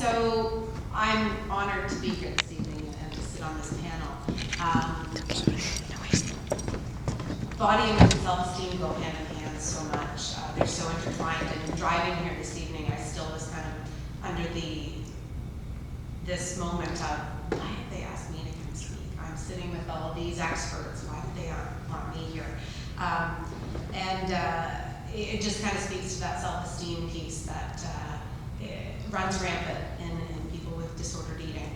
So I'm honored to be here this evening and to sit on this panel. Body image and self-esteem go hand in hand so much. They're so intertwined. And driving here this evening, I still was kind of under this moment of, why did they ask me to come speak? I'm sitting with all these experts. Why did they want me here? It just kind of speaks to that self-esteem piece that it runs rampant in people with disordered eating.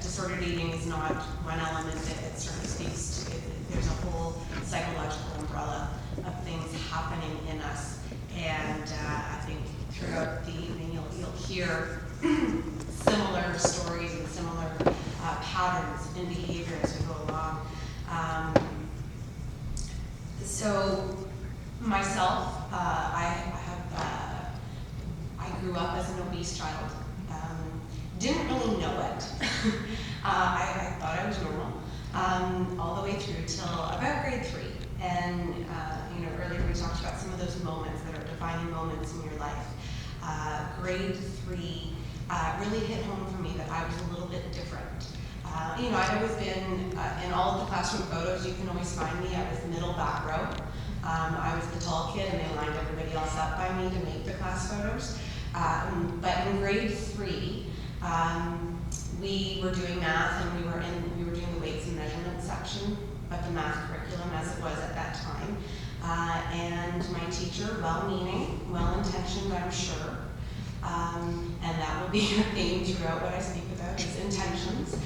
Disordered eating is not one element. It certainly speaks to, there's a whole psychological umbrella of things happening in us. And I think throughout the evening you'll hear similar stories and similar patterns in behavior as we go along. So myself, I grew up as an obese child. Didn't really know it. I thought I was normal all the way through till about grade 3. And earlier we talked about some of those moments that are defining moments in your life. Grade 3 really hit home for me that I was a little bit different. I'd always been in all of the classroom photos. You can always find me. I was middle back row. I was the tall kid, and they lined everybody else up by me to make the class photos. But in grade 3, we were doing math, and we were doing the weights and measurements section of the math curriculum as it was at that time. And my teacher, well-meaning, well-intentioned, I'm sure, and that will be a theme throughout what I speak about, is intentions,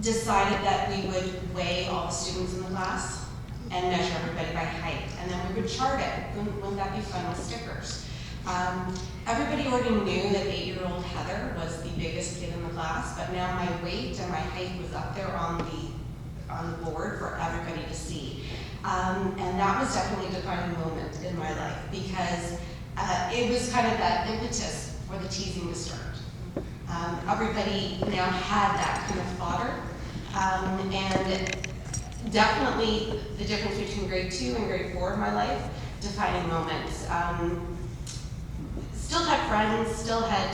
decided that we would weigh all the students in the class and measure everybody by height, and then we would chart it. Wouldn't that be fun with stickers? Everybody already knew that 8-year-old Heather was the biggest kid in the class, but now my weight and my height was up there on the board for everybody to see. And that was definitely a defining moment in my life, because it was kind of that impetus for the teasing to start. Everybody now had that kind of fodder, and definitely the difference between grade 2 and grade 4 of my life, defining moments. Still had friends, still had,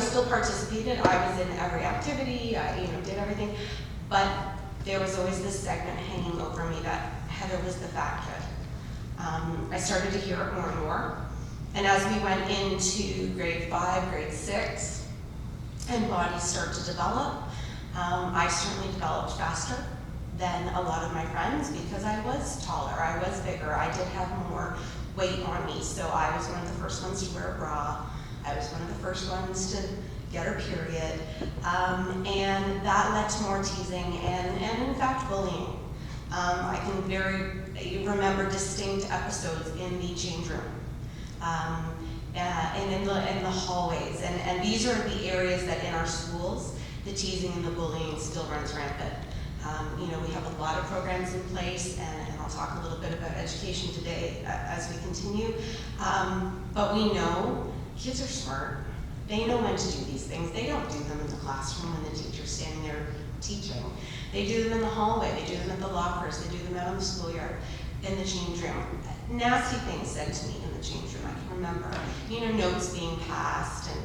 still participated. I was in every activity, I, did everything, but there was always this segment hanging over me that Heather was the fat kid. I started to hear it more and more. And as we went into grade 5, grade 6, and bodies start to develop, I certainly developed faster than a lot of my friends because I was taller, I was bigger, I did have more weight on me. So I was one of the first ones to wear a bra. I was one of the first ones to get her period. And that led to more teasing and in fact, bullying. I can remember distinct episodes in the change room. And in the hallways. And these are the areas that in our schools, the teasing and the bullying still runs rampant. We have a lot of programs in place, and I'll talk a little bit about education today as we continue. But we know kids are smart. They know when to do these things. They don't do them in the classroom when the teacher's standing there teaching. They do them in the hallway. They do them at the lockers. They do them out in the schoolyard, in the change room. Nasty things said to me in the change room. I can remember, notes being passed, and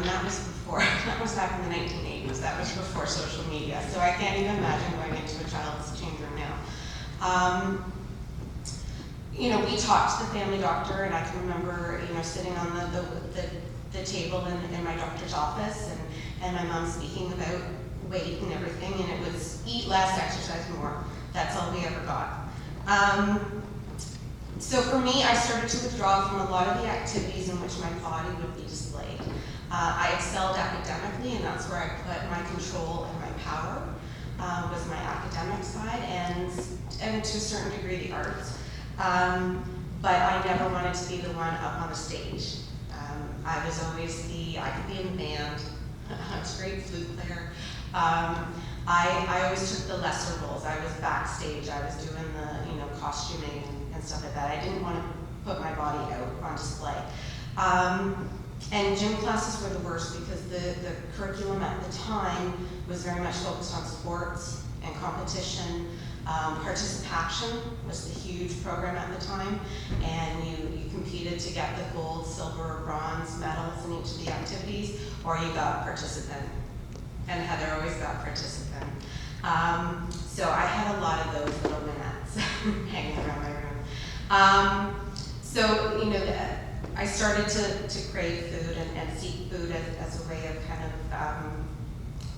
that was before. That was back in the 1980s. That was before social media. So I can't even imagine going into a child's change room now. We talked to the family doctor, and I can remember, sitting on the table in my doctor's office, and my mom speaking about weight and everything, and it was eat less, exercise more. That's all we ever got. So for me, I started to withdraw from a lot of the activities in which my body would be displayed. I excelled academically, and that's where I put my control and my power, was my academic side, and to a certain degree the arts. But I never wanted to be the one up on the stage. I was always I could be in the band. I was a great flute player. I always took the lesser roles. I was backstage. I was doing the costuming and stuff like that. I didn't want to put my body out on display. And gym classes were the worst because the curriculum at the time was very much focused on sports and competition. Participation was the huge program at the time, and you competed to get the gold, silver, or bronze medals in each of the activities, or you got participant. And Heather always got participant. So I had a lot of those little minutes hanging around my room. So, you know, I started to crave food and seek food as a way of kind of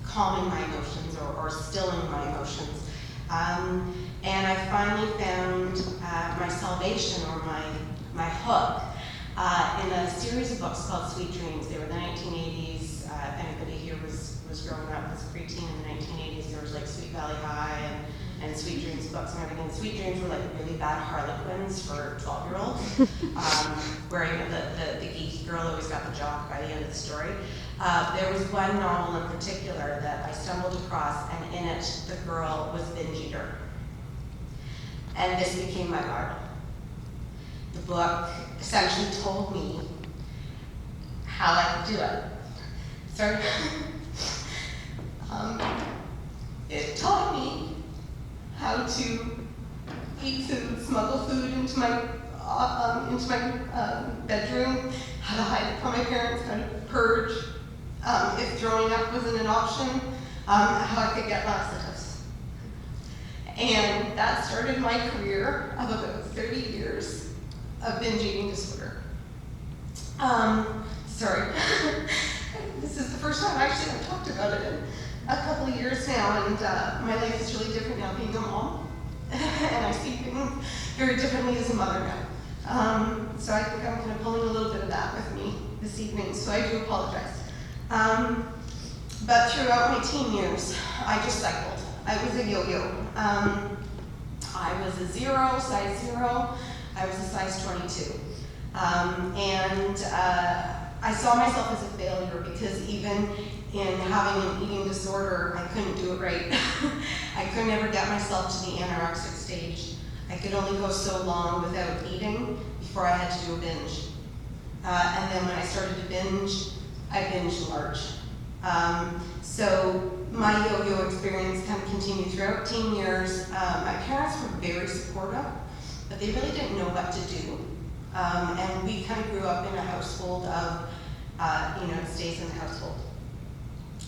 calming my emotions or stilling my emotions. And I finally found my salvation, or my hook, in a series of books called Sweet Dreams. They were the 1980s. If anybody here was growing up as a preteen in the 1980s, there was like Sweet Valley High and Sweet Dreams books and everything. Sweet Dreams were like really bad Harlequins for 12-year-olds, where, you know, the geeky girl always got the jock by the end of the story. There was one novel in particular that I stumbled across, and in it, the girl was a binge eater. And this became my Bible. The book essentially told me how I could do it. It taught me how to eat food, smuggle food into my bedroom, how to hide it from my parents, how to purge, if throwing up wasn't an option, how I could get laxatives. And that started my career of about 30 years of binge eating disorder. Sorry. This is the first time actually I've talked about it in a couple of years now, and my life is really different now being a mom. And I see things very differently as a mother now. So I think I'm kind of pulling a little bit of that with me this evening, so I do apologize. But throughout my teen years, I just cycled. I was a yo-yo. I was a size 0. I was a size 22. And I saw myself as a failure because even in having an eating disorder, I couldn't do it right. I could never get myself to the anorexic stage. I could only go so long without eating before I had to do a binge. And then when I started to binge, I binged large. So my yo-yo experience kind of continued throughout teen years. My parents were very supportive, but they really didn't know what to do. And we kind of grew up in a household of, it stays in the household.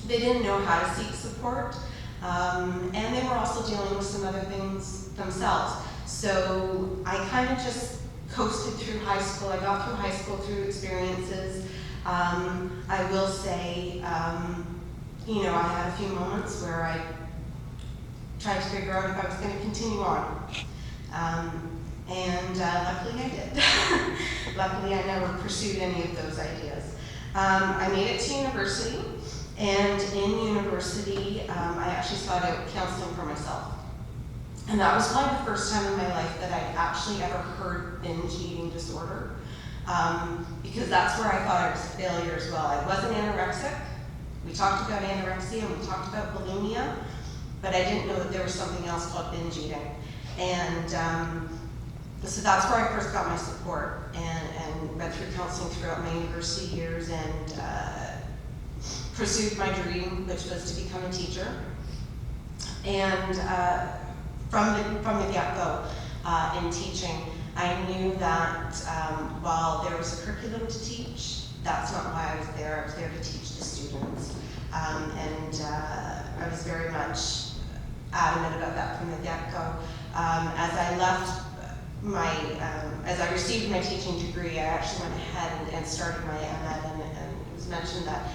They didn't know how to seek support, and they were also dealing with some other things themselves. So I kind of just coasted through high school. I got through high school through experiences. I will say, I had a few moments where I tried to figure out if I was going to continue on. And luckily I did. Luckily I never pursued any of those ideas. I made it to university, and in university I actually sought out counseling for myself. And that was probably the first time in my life that I'd actually ever heard binge eating disorder, because that's where I thought I was a failure as well. I wasn't anorexic. We talked about anorexia and we talked about bulimia, but I didn't know that there was something else called binge eating. And so that's where I first got my support and went through counseling throughout my university years and pursued my dream, which was to become a teacher. And from the get-go in teaching, I knew that while there was a curriculum to teach, that's not why I was there. I was there to teach the students. And I was very much adamant about that from the get-go. As I left as I received my teaching degree, I actually went ahead and started my MEd, and it was mentioned that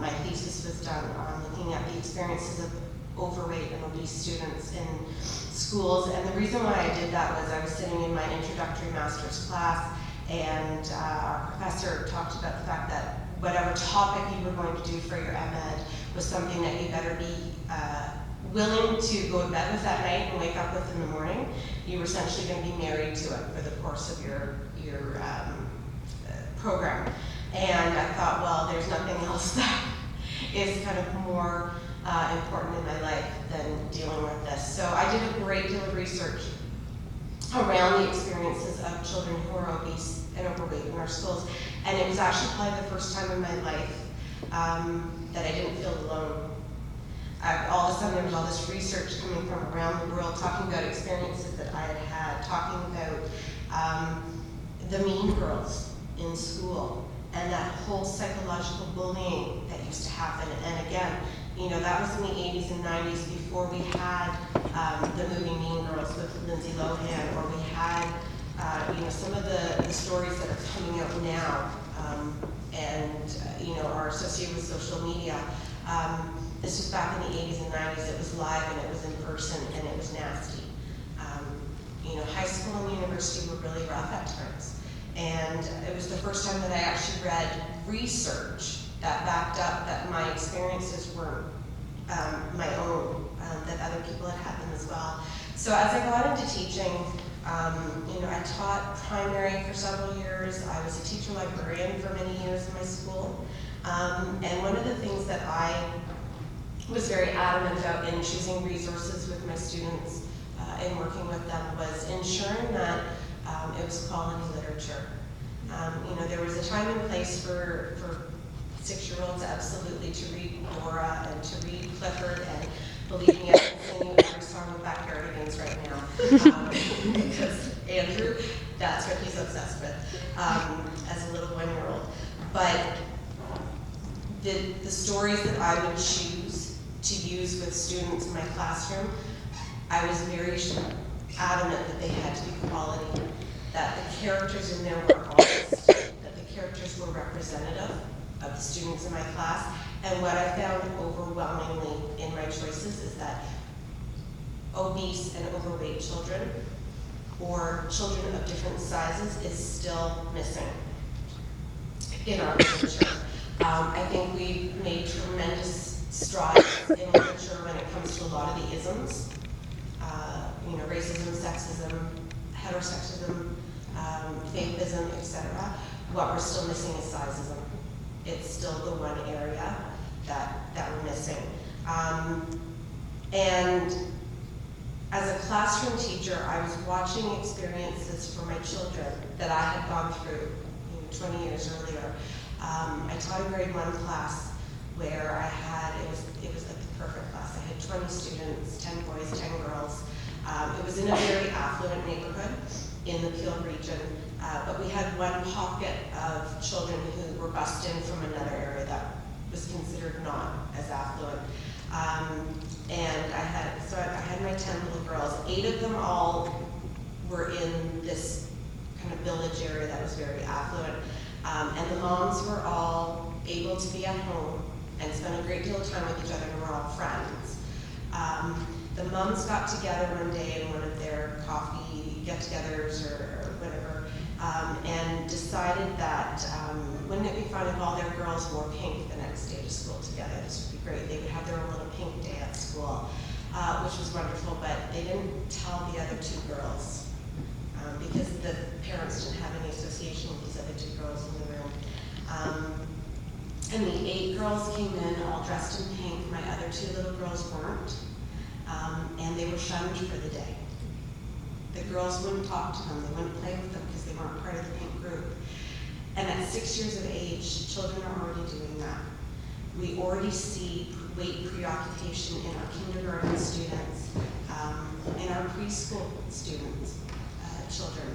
my thesis was done on looking at the experiences of overweight and obese students in schools. And the reason why I did that was I was sitting in my introductory master's class, and our professor talked about the fact that whatever topic you were going to do for your MEd was something that you better be willing to go to bed with that night and wake up with in the morning. You were essentially going to be married to it for the course of your program. And I thought, well, there's nothing else that is kind of more important in my life than dealing with this. So I did a great deal of research around the experiences of children who are obese and overweight in our schools. And it was actually probably the first time in my life that I didn't feel alone. all of a sudden there was all this research coming from around the world talking about experiences that I had had, talking about the mean girls in school and that whole psychological bullying that used to happen. And again, you know, that was in the 80s and 90s before we had the movie Mean Girls with Lindsay Lohan, or we had you know, some of the stories that are coming out now and you know, are associated with social media. This was back in the 80s and 90s. It was live and it was in person and it was nasty. You know, high school and university were really rough at times. And it was the first time that I actually read research that backed up that my experiences weren't my own, that other people had had them as well. So as I got into teaching, you know, I taught primary for several years. I was a teacher librarian for many years in my school. And one of the things that I was very adamant about in choosing resources with my students and working with them was ensuring that it was quality literature. You know, there was a time and place for 6-year-olds absolutely to read Laura and to read Clifford, and believe me, I can sing you every song with Backyardigans right now. Because Andrew, that's what he's obsessed with as a little 1-year-old. But the stories that I would choose to use with students in my classroom, I was very adamant that they had to be quality, that the characters in there were honest, that the characters were representative of the students in my class. And what I found overwhelmingly in my choices is that obese and overweight children, or children of different sizes, is still missing in our literature. I think we've made tremendous strides in literature when it comes to a lot of the isms. You know, racism, sexism, heterosexism, faithism, etc. What we're still missing is sizeism. It's still the one area that we're missing. And as a classroom teacher, I was watching experiences for my children that I had gone through 20 years earlier. I taught a grade 1 class where I had, it was like the perfect class. I had 20 students, 10 boys, 10 girls. It was in a very affluent neighborhood in the Peel region, but we had one pocket of children who were bussed in from another area that was considered not as affluent. And I had my 10 little girls. 8 of them all were in this kind of village area that was very affluent. And the moms were all able to be at home and spend a great deal of time with each other, and we're all friends. The moms got together one day in one of their coffee get-togethers or whatever, and decided that wouldn't it be fun if all their girls wore pink the next day to school together? This would be great. They would have their own little pink day at school, which was wonderful, but they didn't tell the other 2 girls because the parents didn't have any association with these other 2 girls in the room. And the 8 girls came in all dressed in pink. My other 2 little girls weren't. And they were shunned for the day. The girls wouldn't talk to them, they wouldn't play with them because they weren't part of the pink group. And at 6 years of age, children are already doing that. We already see weight preoccupation in our kindergarten students, in our preschool students, children.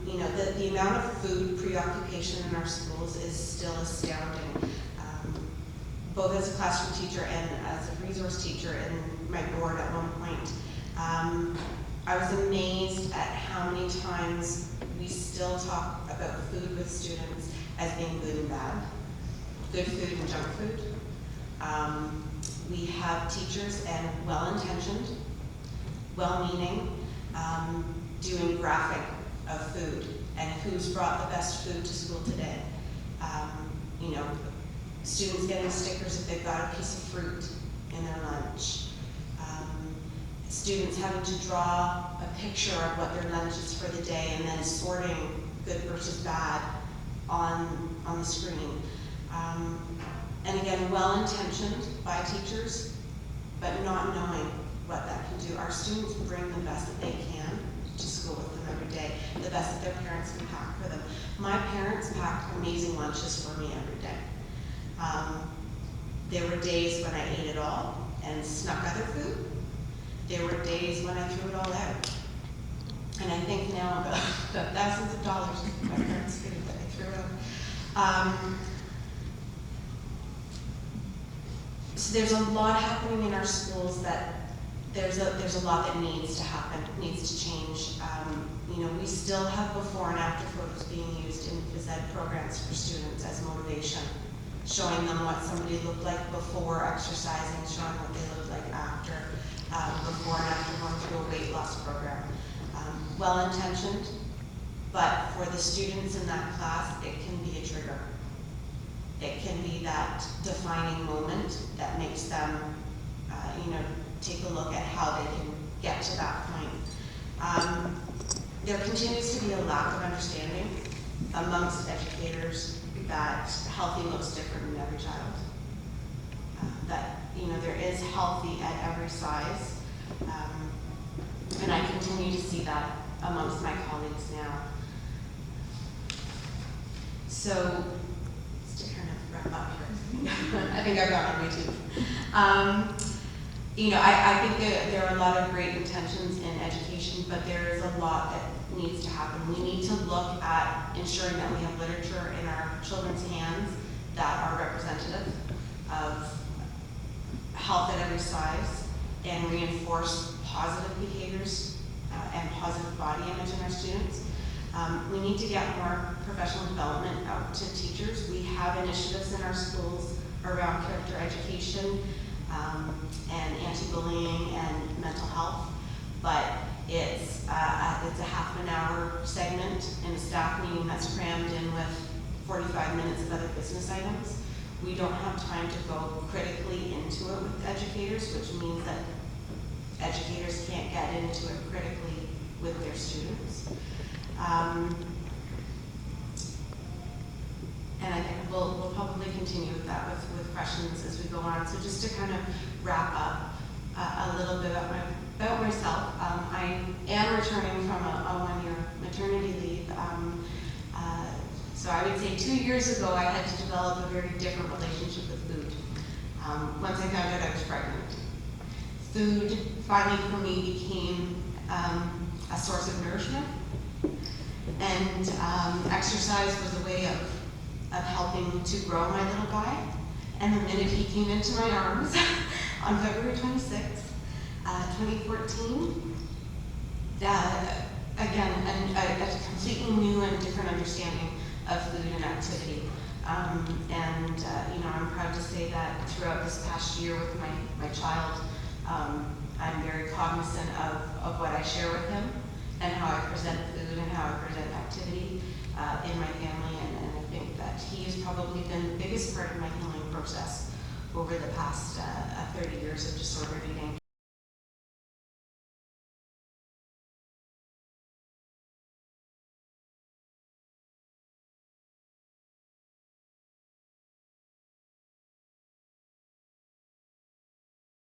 You know, the amount of food preoccupation in our schools is still astounding. Both as a classroom teacher and as a resource teacher in my board at one point, I was amazed at how many times we still talk about food with students as being good and bad, good food and junk food. We have teachers, and well-intentioned, well-meaning, doing graphic of food and who's brought the best food to school today. You know, students getting stickers if they've got a piece of fruit in their lunch. Students having to draw a picture of what their lunch is for the day and then sorting good versus bad on the screen. And again, well-intentioned by teachers, but not knowing what that can do. Our students bring the best that they can to school with them every day, the best that their parents can pack for them. My parents packed amazing lunches for me every day. There were days when I ate it all, and snuck other food. There were days when I threw it all out. And I think now about the thousands of dollars of my parents' food that I threw out. So there's a lot happening in our schools that there's a lot that needs to happen, needs to change. We still have before and after photos being used in phys ed programs for students as motivation, showing them what somebody looked like before exercising, showing what they looked like after, before and after going through a weight loss program. Well-intentioned, but for the students in that class, it can be a trigger. It can be that defining moment that makes them, take a look at how they can get to that point. There continues to be a lack of understanding amongst educators that healthy looks different in every child. That there is healthy at every size, and I continue to see that amongst my colleagues now. So, just to kind of wrap up here, I think I've got on my tube. I think there are a lot of great intentions in education, but there is a lot that needs to happen. We need to look at ensuring that we have literature in our children's hands that are representative of health at every size and reinforce positive behaviors and positive body image in our students. We need to get more professional development out to teachers. We have initiatives in our schools around character education and anti-bullying and mental health, but it's a half an hour segment in a staff meeting that's crammed in with 45 minutes of other business items. We don't have time to go critically into it with educators, which means that educators can't get into it critically with their students. And I think we'll probably continue with that with questions as we go on. So just to kind of wrap up a little bit about myself, I am returning from a one-year maternity leave. So I would say 2 years ago I had to develop a very different relationship with food. Once I found out I was pregnant, food finally for me became a source of nourishment, and exercise was a way of helping to grow my little guy. And the minute he came into my arms on February 26th, 2014, again, a completely new and different understanding of food and activity. I'm proud to say that throughout this past year with my child, I'm very cognizant of what I share with him and how I present food and how I present activity in my family, and I think that he has probably been the biggest part of my healing process over the past 30 years of disordered eating.